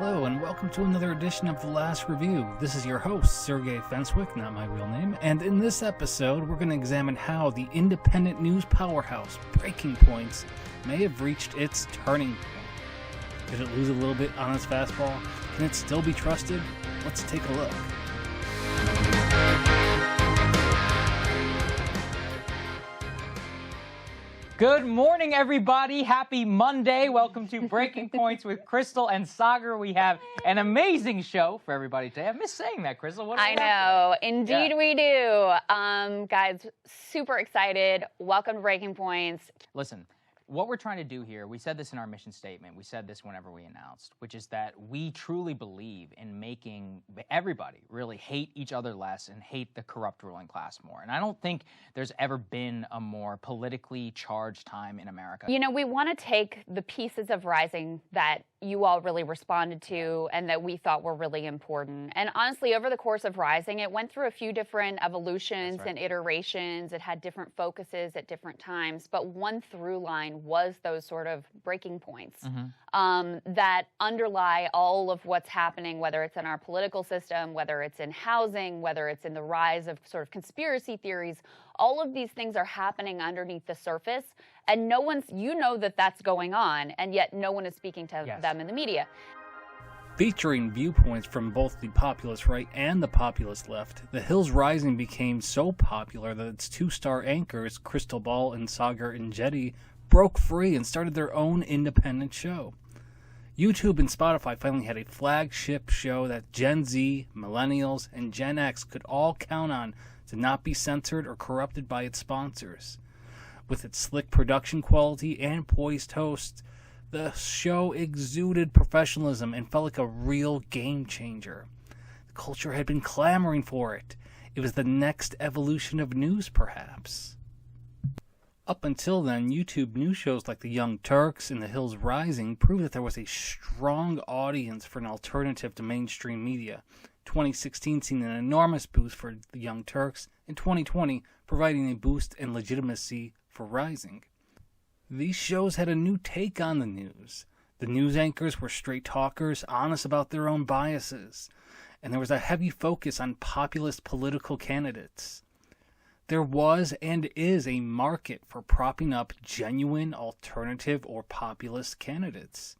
Hello and welcome to another edition of The Last Review. This is your host, Sergey Fenswick, not my real name, and in this episode we're going to examine how the independent news powerhouse Breaking Points may have reached its turning point. Did it lose a little bit on its fastball? Can it still be trusted? Let's take a look. Good morning, everybody. Happy Monday. Welcome to Breaking Points with Crystal and Sagar. We have an amazing show for everybody today. I miss saying that, Crystal. What I know. Indeed we do. Guys, super excited. Welcome to Breaking Points. Listen, what we're trying to do here, we said this in our mission statement. We said this whenever we announced, which is that we truly believe in making everybody really hate each other less and hate the corrupt ruling class more. And I don't think there's ever been a more politically charged time in America. You know, we want to take the pieces of Rising that you all really responded to and that we thought were really important. And honestly, over the course of Rising, it went through a few different evolutions and iterations. It had different focuses at different times. But one through line was those sort of breaking points that underlie all of what's happening, whether it's in our political system, whether it's in housing, whether it's in the rise of sort of conspiracy theories. All of these things are happening underneath the surface, and no one's, you know that that's going on, and yet no one is speaking to them in the media. Featuring viewpoints from both the populist right and the populist left, The Hills Rising became so popular that its two-star anchors, Crystal Ball and Sagar Enjeti, broke free and started their own independent show. YouTube and Spotify finally had a flagship show that Gen Z, Millennials, and Gen X could all count on to not be censored or corrupted by its sponsors. With its slick production quality and poised hosts, the show exuded professionalism and felt like a real game changer. The culture had been clamoring for it. It was the next evolution of news, perhaps. Up until then, YouTube news shows like The Young Turks and The Hills Rising proved that there was a strong audience for an alternative to mainstream media. 2016 seen an enormous boost for The Young Turks, and 2020 providing a boost in legitimacy for Rising. These shows had a new take on the news. The news anchors were straight talkers, honest about their own biases, and there was a heavy focus on populist political candidates. There was and is a market for propping up genuine alternative or populist candidates.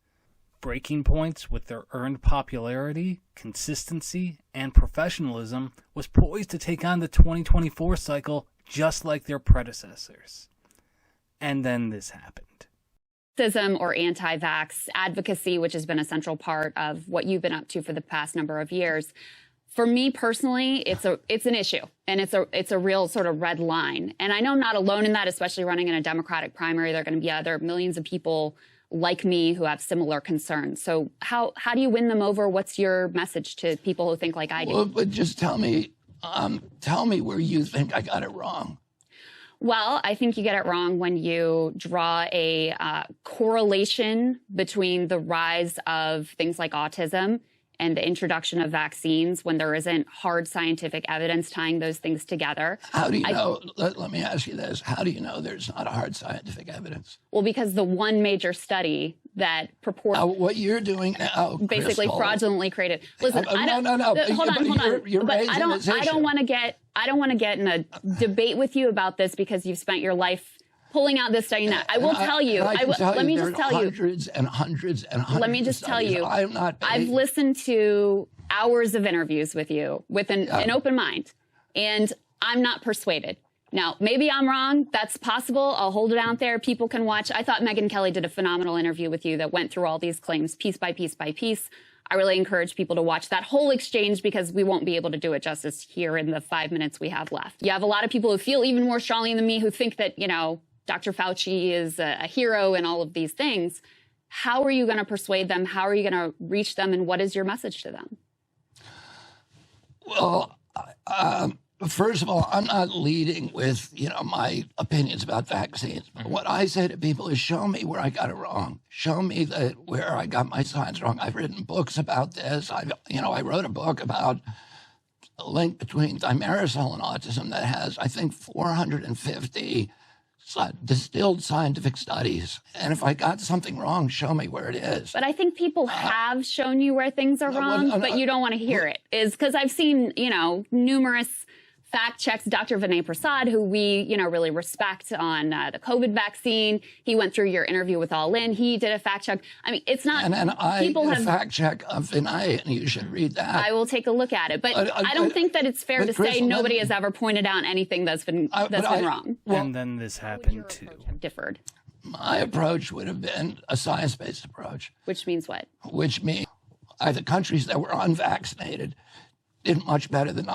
Breaking Points, with their earned popularity, consistency, and professionalism, was poised to take on the 2024 cycle just like their predecessors. And then this happened. Or anti-vax advocacy, which has been a central part of what you've been up to for the past number of years. For me personally, it's an issue, and it's a real sort of red line. And I know I'm not alone in that, especially running in a Democratic primary. There are going to be other millions of people like me who have similar concerns. So how do you win them over? What's your message to people who think like I do? Well, but just tell me where you think I got it wrong. Well, I think you get it wrong when you draw a correlation between the rise of things like autism and the introduction of vaccines when there isn't hard scientific evidence tying those things together. How do you know? Let me ask you this. How do you know there's not a hard scientific evidence? Well, because the one major study that purports... what you're doing now, basically Crystal, fraudulently created... Listen, no. Hold on. You're but raising this issue. I don't want to get in a debate with you about this because you've spent your life pulling out this study. Now, I will tell you. Let me just tell you. Hundreds and hundreds and hundreds. Let me just tell you. I'm not. I've listened to hours of interviews with you with an open mind, and I'm not persuaded. Now, maybe I'm wrong. That's possible. I'll hold it out there. People can watch. I thought Megyn Kelly did a phenomenal interview with you that went through all these claims piece by piece by piece. I really encourage people to watch that whole exchange because we won't be able to do it justice here in the 5 minutes we have left. You have a lot of people who feel even more strongly than me who think that, Dr. Fauci is a hero and all of these things. How are you going to persuade them? How are you going to reach them? And what is your message to them? Well, first of all, I'm not leading with, my opinions about vaccines. But what I say to people is show me where I got it wrong. Show me where I got my science wrong. I've written books about this. I wrote a book about a link between thimerosal and autism that has, I think, 450 distilled scientific studies. And if I got something wrong, show me where it is. But I think people have shown you where things are wrong, but you don't want to hear it. Is because I've seen, numerous fact checks. Dr. Vinay Prasad, who we, really respect on the COVID vaccine. He went through your interview with All In. He did a fact check. I mean, it's not. And I did a fact check of Vinay, and you should read that. I will take a look at it. But I don't think that it's fair to say nobody has ever pointed out anything that's been wrong. And then this happened too. Differed. My approach would have been a science-based approach. Which means what? Which means the countries that were unvaccinated did much better than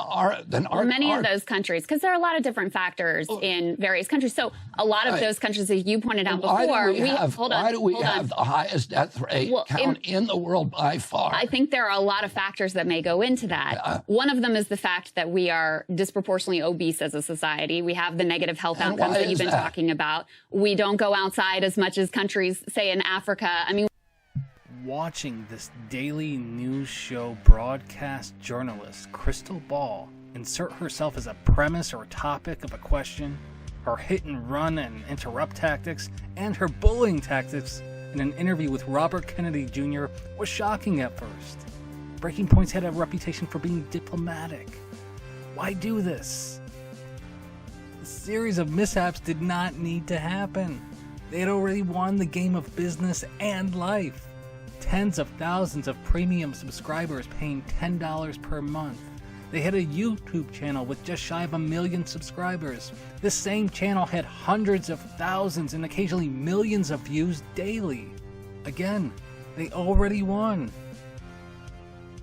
many of those countries, because there are a lot of different factors in various countries. So a lot of those countries, as you pointed out before, why do we have the highest death rate count in the world by far? I think there are a lot of factors that may go into that. One of them is the fact that we are disproportionately obese as a society. We have the negative health outcomes that you've been talking about. We don't go outside as much as countries, say, in Africa. I mean, watching this daily news show broadcast journalist, Crystal Ball, insert herself as a premise or topic of a question, her hit and run and interrupt tactics, and her bullying tactics in an interview with Robert Kennedy Jr. was shocking at first. Breaking Point's had a reputation for being diplomatic. Why do this? The series of mishaps did not need to happen. They had already won the game of business and life. Tens of thousands of premium subscribers paying $10 per month. They had a YouTube channel with just shy of 1 million subscribers. This same channel had hundreds of thousands and occasionally millions of views daily. Again, they already won.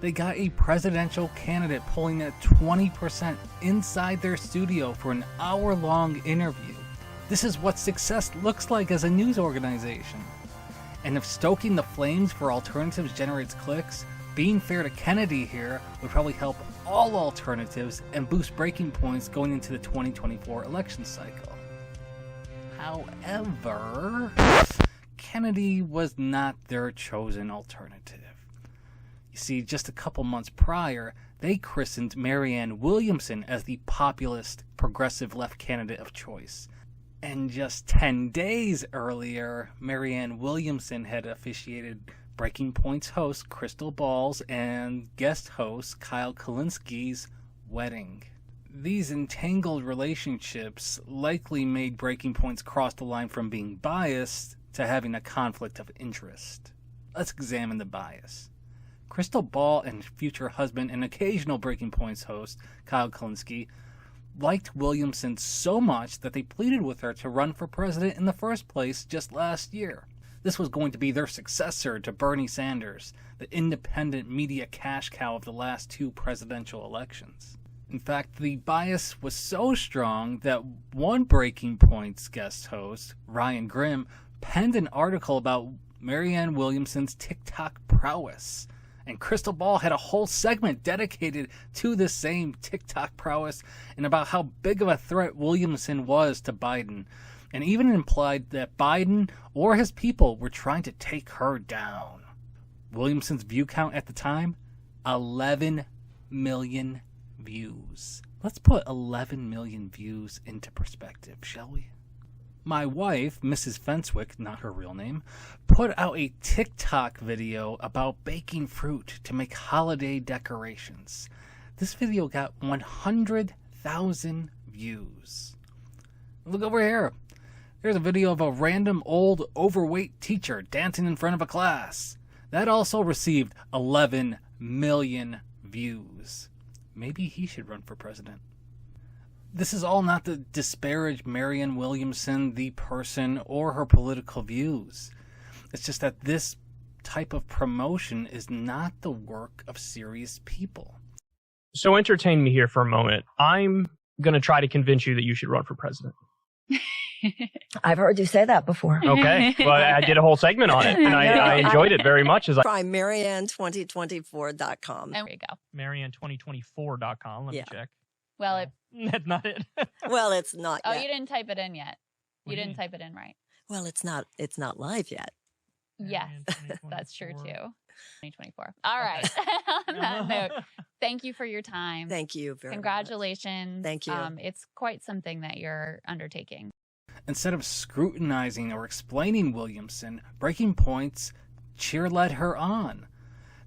They got a presidential candidate polling at 20% inside their studio for an hour-long interview. This is what success looks like as a news organization. And if stoking the flames for alternatives generates clicks, being fair to Kennedy here would probably help all alternatives and boost breaking points going into the 2024 election cycle. However, Kennedy was not their chosen alternative. You see, just a couple months prior, they christened Marianne Williamson as the populist, progressive left candidate of choice. And just 10 days earlier, Marianne Williamson had officiated Breaking Point's host Crystal Ball's and guest host Kyle Kulinski's wedding. These entangled relationships likely made Breaking Points cross the line from being biased to having a conflict of interest. Let's examine the bias. Crystal Ball and future husband and occasional Breaking Points host Kyle Kulinski liked Williamson so much that they pleaded with her to run for president in the first place just last year. This was going to be their successor to Bernie Sanders, the independent media cash cow of the last two presidential elections. In fact, the bias was so strong that one Breaking Point's guest host, Ryan Grimm, penned an article about Marianne Williamson's TikTok prowess. And Crystal Ball had a whole segment dedicated to the same TikTok prowess and about how big of a threat Williamson was to Biden, and even implied that Biden or his people were trying to take her down. Williamson's view count at the time? 11 million views. Let's put 11 million views into perspective, shall we? My wife, Mrs. Fenswick, not her real name, put out a TikTok video about baking fruit to make holiday decorations. This video got 100,000 views. Look over here. There's a video of a random old overweight teacher dancing in front of a class. That also received 11 million views. Maybe he should run for president. This is all not to disparage Marianne Williamson, the person, or her political views. It's just that this type of promotion is not the work of serious people. So entertain me here for a moment. I'm going to try to convince you that you should run for president. I've heard you say that before. Okay. Well, I did a whole segment on it, and I enjoyed it very much. Try Marianne2024.com. There you go. Marianne2024.com. Let me check. Well, That's not it. Well, it's not oh, yet. you didn't type it in yet. You didn't type it in right. Well, it's not live yet. Yes, that's true too. 2024. All right. On that note, thank you for your time. Thank you very much. Congratulations. Thank you. It's quite something that you're undertaking. Instead of scrutinizing or explaining Williamson, Breaking Point's cheer-led her on.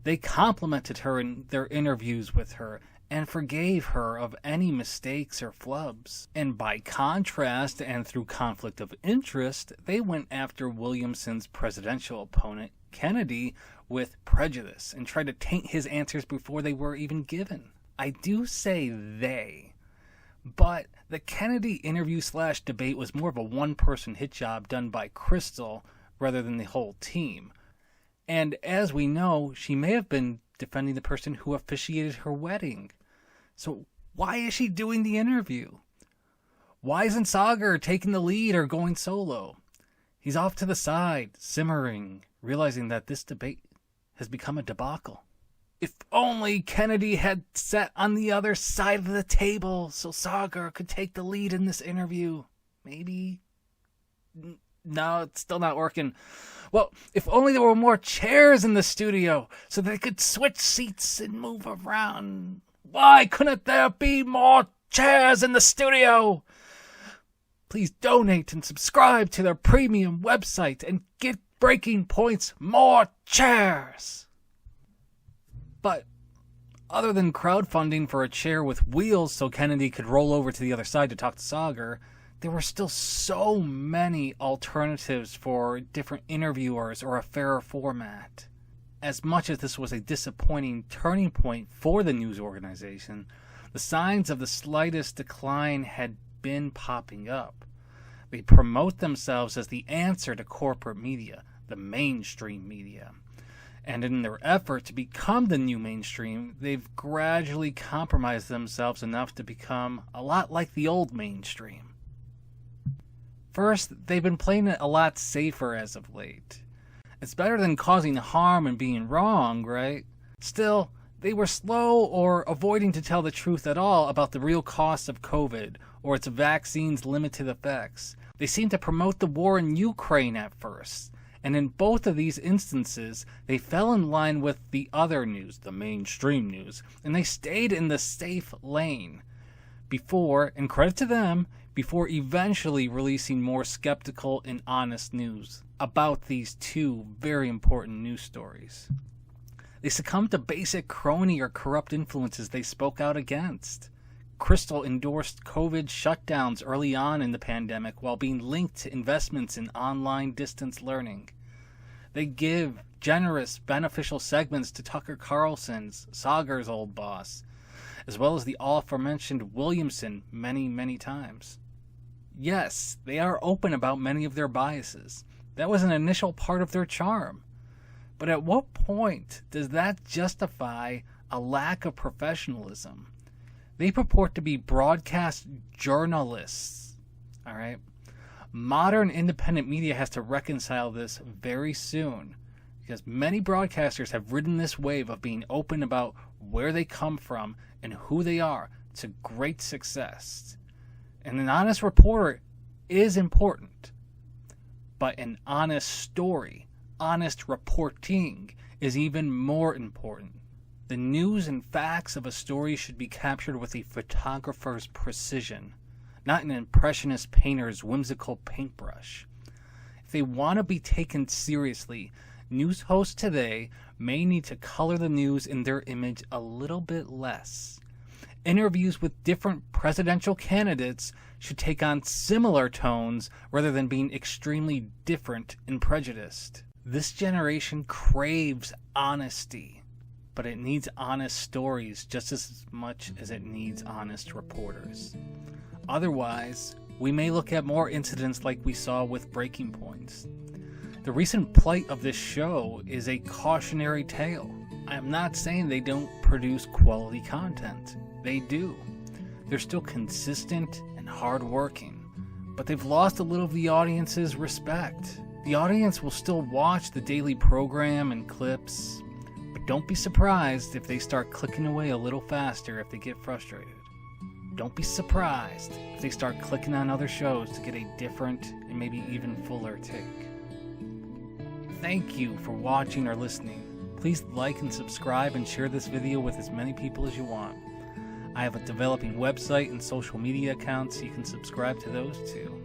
They complimented her in their interviews with her and forgave her of any mistakes or flubs. And by contrast, and through conflict of interest, they went after Williamson's presidential opponent, Kennedy, with prejudice and tried to taint his answers before they were even given. I do say they, but the Kennedy interview/debate was more of a one-person hit job done by Crystal rather than the whole team. And as we know, she may have been defending the person who officiated her wedding. So why is she doing the interview? Why isn't Sagar taking the lead or going solo? He's off to the side, simmering, realizing that this debate has become a debacle. If only Kennedy had sat on the other side of the table so Sagar could take the lead in this interview. Maybe? No, it's still not working. Well, if only there were more chairs in the studio so they could switch seats and move around. Why couldn't there be more chairs in the studio? Please donate and subscribe to their premium website and get Breaking Point's more chairs. But other than crowdfunding for a chair with wheels so Kennedy could roll over to the other side to talk to Sagar, there were still so many alternatives for different interviewers or a fairer format. As much as this was a disappointing turning point for the news organization, the signs of the slightest decline had been popping up. They promote themselves as the answer to corporate media, the mainstream media. And in their effort to become the new mainstream, they've gradually compromised themselves enough to become a lot like the old mainstream. First, they've been playing it a lot safer as of late. It's better than causing harm and being wrong, right? Still, they were slow or avoiding to tell the truth at all about the real costs of COVID or its vaccine's limited effects. They seemed to promote the war in Ukraine at first. And in both of these instances, they fell in line with the other news, the mainstream news, and they stayed in the safe lane before, and credit to them, before eventually releasing more skeptical and honest news about these two very important news stories. They succumbed to basic crony or corrupt influences they spoke out against. Crystal endorsed COVID shutdowns early on in the pandemic while being linked to investments in online distance learning. They give generous, beneficial segments to Tucker Carlson's, Sagar's old boss, as well as the aforementioned Williamson many, many times. Yes, they are open about many of their biases. That was an initial part of their charm. But at what point does that justify a lack of professionalism? They purport to be broadcast journalists, all right? Modern independent media has to reconcile this very soon because many broadcasters have ridden this wave of being open about where they come from and who they are to great success. And an honest reporter is important, but an honest story, honest reporting is even more important. The news and facts of a story should be captured with a photographer's precision, not an impressionist painter's whimsical paintbrush. If they want to be taken seriously, news hosts today may need to color the news in their image a little bit less. Interviews with different presidential candidates should take on similar tones rather than being extremely different and prejudiced. This generation craves honesty, but it needs honest stories just as much as it needs honest reporters. Otherwise, we may look at more incidents like we saw with Breaking Points. The recent plight of this show is a cautionary tale. I am not saying they don't produce quality content. They do. They're still consistent and hardworking, but they've lost a little of the audience's respect. The audience will still watch the daily program and clips, but don't be surprised if they start clicking away a little faster if they get frustrated. Don't be surprised if they start clicking on other shows to get a different and maybe even fuller take. Thank you for watching or listening. Please like and subscribe and share this video with as many people as you want. I have a developing website and social media accounts, so you can subscribe to those too.